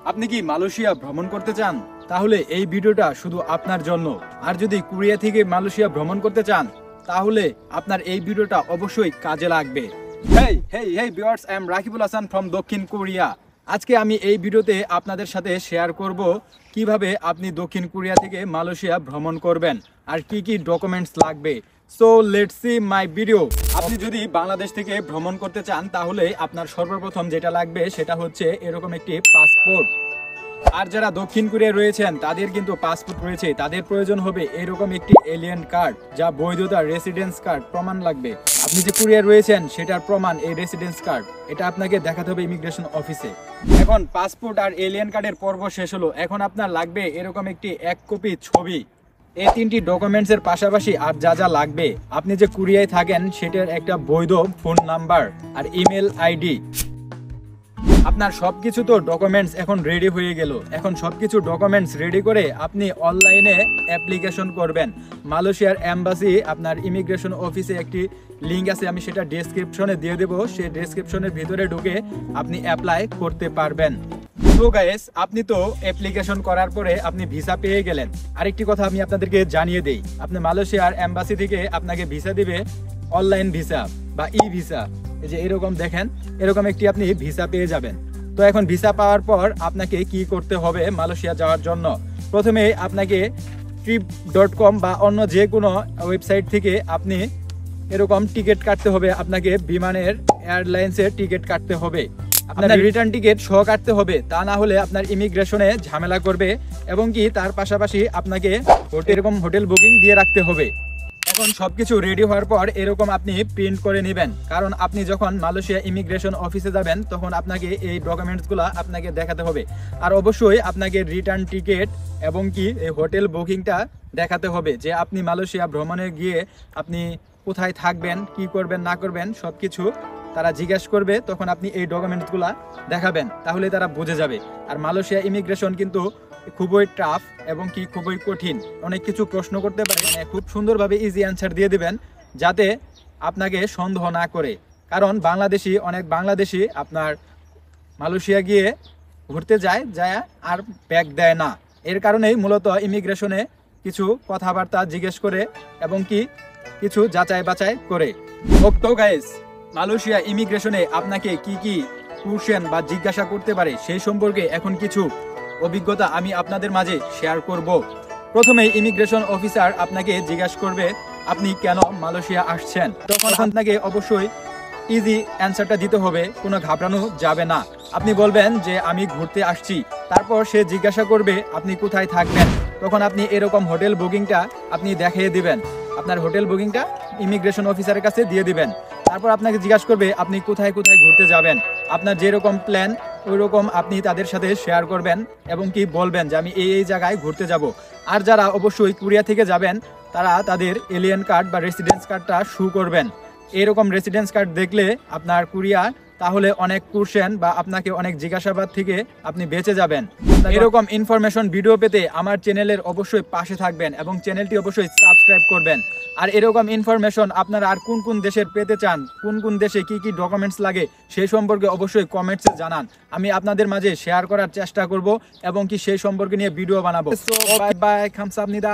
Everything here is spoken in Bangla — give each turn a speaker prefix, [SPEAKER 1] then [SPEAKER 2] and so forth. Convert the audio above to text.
[SPEAKER 1] আপনি কি মালয়েশিয়া ভ্রমণ করতে চান? তাহলে এই ভিডিওটা শুধু আপনার জন্য। আর যদি কোরিয়া থেকে মালয়েশিয়া ভ্রমণ করতে চান তাহলে আপনার এই ভিডিওটা অবশ্যই কাজে লাগবে। হেই viewers, I am Rakibul Hasan from দক্ষিণ কোরিয়া। আজকে আমি এই ভিডিওতে আপনাদের সাথে শেয়ার করব কিভাবে আপনি দক্ষিণ কোরিয়া থেকে মালয়েশিয়া ভ্রমণ করবেন আর কি কি ডকুমেন্টস লাগবে। So let's see my video. আপনি যদি বাংলাদেশ থেকে ভ্রমণ করতে চান তাহলে আপনার সর্বপ্রথম যেটা লাগবে সেটা হচ্ছে এরকম একটি পাসপোর্ট। আর যারা দক্ষিণ কোরিয়ায় রয়েছেন তাদের কিন্তু পাসপোর্ট রয়েছে, তাদের প্রয়োজন হবে এরকম একটি এলিয়েন কার্ড, যা বৈধতা রেসিডেন্স কার্ড প্রমাণ লাগবে। আপনি যে কোরিয়ায় রয়েছেন সেটার প্রমাণ এই রেসিডেন্স কার্ড, এটা আপনাকে দেখাতে হবে ইমিগ্রেশন অফিসে। এখন পাসপোর্ট আর এলিয়েন কার্ডের পর্ব শেষ হলো, এখন আপনার লাগবে এরকম একটি 1 কপি ছবি। এই 3টি ডকুমেন্টসের পাশাপাশি আর যা যা লাগবে, আপনি যে কোরিয়ায় থাকেন সেটার একটা বৈধ ফোন নাম্বার আর ইমেল আইডি। আপনার সবকিছু তো ডকুমেন্টস এখন রেডি হয়ে গেল। এখন সবকিছু ডকুমেন্টস রেডি করে আপনি অনলাইনে অ্যাপ্লিকেশন করবেন। মালয়েশিয়ার এম্বাসি আপনার ইমিগ্রেশন অফিসে একটি লিঙ্ক আছে, আমি সেটা ডেসক্রিপশনে দিয়ে দেবো। সেই ডেসক্রিপশনের ভিতরে ঢুকে আপনি অ্যাপ্লাই করতে পারবেন। তো গাইস, আপনি তো অ্যাপ্লিকেশন করার পরে আপনি ভিসা পেয়ে গেলেন। আরেকটি কথা আমি আপনাদেরকে জানিয়ে দেই, আপনি মালয়েশিয়ার এম্বাসি থেকে আপনাকে ভিসা দিবে অনলাইন ভিসা বা ই ভিসা। এই যে এরকম দেখেন, এরকম একটি আপনি ভিসা পেয়ে যাবেন। তো এখন ভিসা পাওয়ার পর আপনাকে কি করতে হবে মালয়েশিয়া যাওয়ার জন্য? প্রথমে আপনাকে trip.com বা অন্য যে কোনো ওয়েবসাইট থেকে আপনি এরকম টিকিট কাটতে হবে। আপনাকে বিমানের এয়ারলাইন্সের টিকিট কাটতে হবে, আপনার রিটার্ন টিকিট সহ কাটতে হবে, তা না হলে আপনার ইমিগ্রেশনে ঝামেলা করবে। এবং কি তার পাশাপাশি আপনাকে এরকম হোটেল বুকিং দিয়ে রাখতে হবে। এখন সবকিছু রেডি হওয়ার পর এরকম আপনি প্রিন্ট করে নেবেন, কারণ আপনি যখন মালয়েশিয়া ইমিগ্রেশন অফিসে যাবেন তখন আপনাকে এই ডকুমেন্টসগুলো আপনাকে দেখাতে হবে। আর অবশ্যই আপনাকে রিটার্ন টিকিট এবং কি এই হোটেল বুকিংটা দেখাতে হবে, যে আপনি মালয়েশিয়া ভ্রমণে গিয়ে আপনি কোথায় থাকবেন, কি করবেন না করবেন সবকিছু তারা জিজ্ঞাসা করবে। তখন আপনি এই ডকুমেন্টসগুলো দেখাবেন, তাহলে তারা বুঝে যাবে। আর মালয়েশিয়া ইমিগ্রেশন কিন্তু খুবই টাফ এবং কি খুবই কঠিন। অনেক কিছু প্রশ্ন করতে পারে, মানে খুব সুন্দরভাবে ইজি অ্যান্সার দিয়ে দিবেন যাতে আপনাকে সন্দেহ না করে। কারণ অনেক বাংলাদেশি আপনার মালয়েশিয়া গিয়ে ঘুরতে যায় আর ব্যাগ দেয় না। এর কারণেই মূলত ইমিগ্রেশনে কিছু কথাবার্তা জিজ্ঞেস করে এবং কি কিছু যাচাই বাছাই করে। তো গাইস, মালয়েশিয়া ইমিগ্রেশনে আপনাকে কি কি কোশ্চেন বা জিজ্ঞাসা করতে পারে সেই সম্পর্কে এখন কিছু অভিজ্ঞতা আমি আপনাদের মাঝে শেয়ার করব। প্রথমে ইমিগ্রেশন অফিসার আপনাকে জিজ্ঞাসা করবে আপনি কেন মালয়েশিয়া আসছেন। তখন আপনাকে অবশ্যই ইজি অ্যান্সারটা দিতে হবে, কোনো ঘাবড়ানো যাবে না। আপনি বলবেন যে আমি ঘুরতে আসছি। তারপর সে জিজ্ঞাসা করবে আপনি কোথায় থাকবেন। তখন আপনি এরকম হোটেল বুকিংটা আপনি দেখিয়ে দিবেন, আপনার হোটেল বুকিংটা ইমিগ্রেশন অফিসারের কাছে দিয়ে দিবেন। তারপর আপনাকে জিজ্ঞাসা করবে আপনি কোথায় কোথায় ঘুরতে যাবেন। আপনার যেরকম প্ল্যান ওই রকম আপনি তাদের সাথে শেয়ার করবেন এবং কি বলবেন যে আমি এই জায়গায় ঘুরতে যাব। আর যারা অবশ্যই কোরিয়া থেকে যাবেন তারা তাদের এলিয়েন কার্ড বা রেসিডেন্স কার্ডটা শো করবেন। এরকম রেসিডেন্স কার্ড দেখলে আপনার কোরিয়া তাহলে অনেক কোশ্চেন বা আপনাকে অনেক জিজ্ঞাসাবাদ থেকে আপনি বেঁচে যাবেন। এরকম ইনফরমেশন ভিডিও পেতে আমার চ্যানেলের অবশ্যই পাশে থাকবেন এবং চ্যানেলটি অবশ্যই সাবস্ক্রাইব করবেন। আর এরকম ইনফরমেশন আপনারা আর কোন কোন দেশের পেতে চান, কোন কোন দেশে কি কি ডকুমেন্টস লাগে সেই সম্পর্কে অবশ্যই কমেন্টসে জানান। আমি আপনাদের মাঝে শেয়ার করার চেষ্টা করব এবং কি সেই সম্পর্কে নিয়ে ভিডিও বানাবো। Bye bye, খামসাহামনিদা।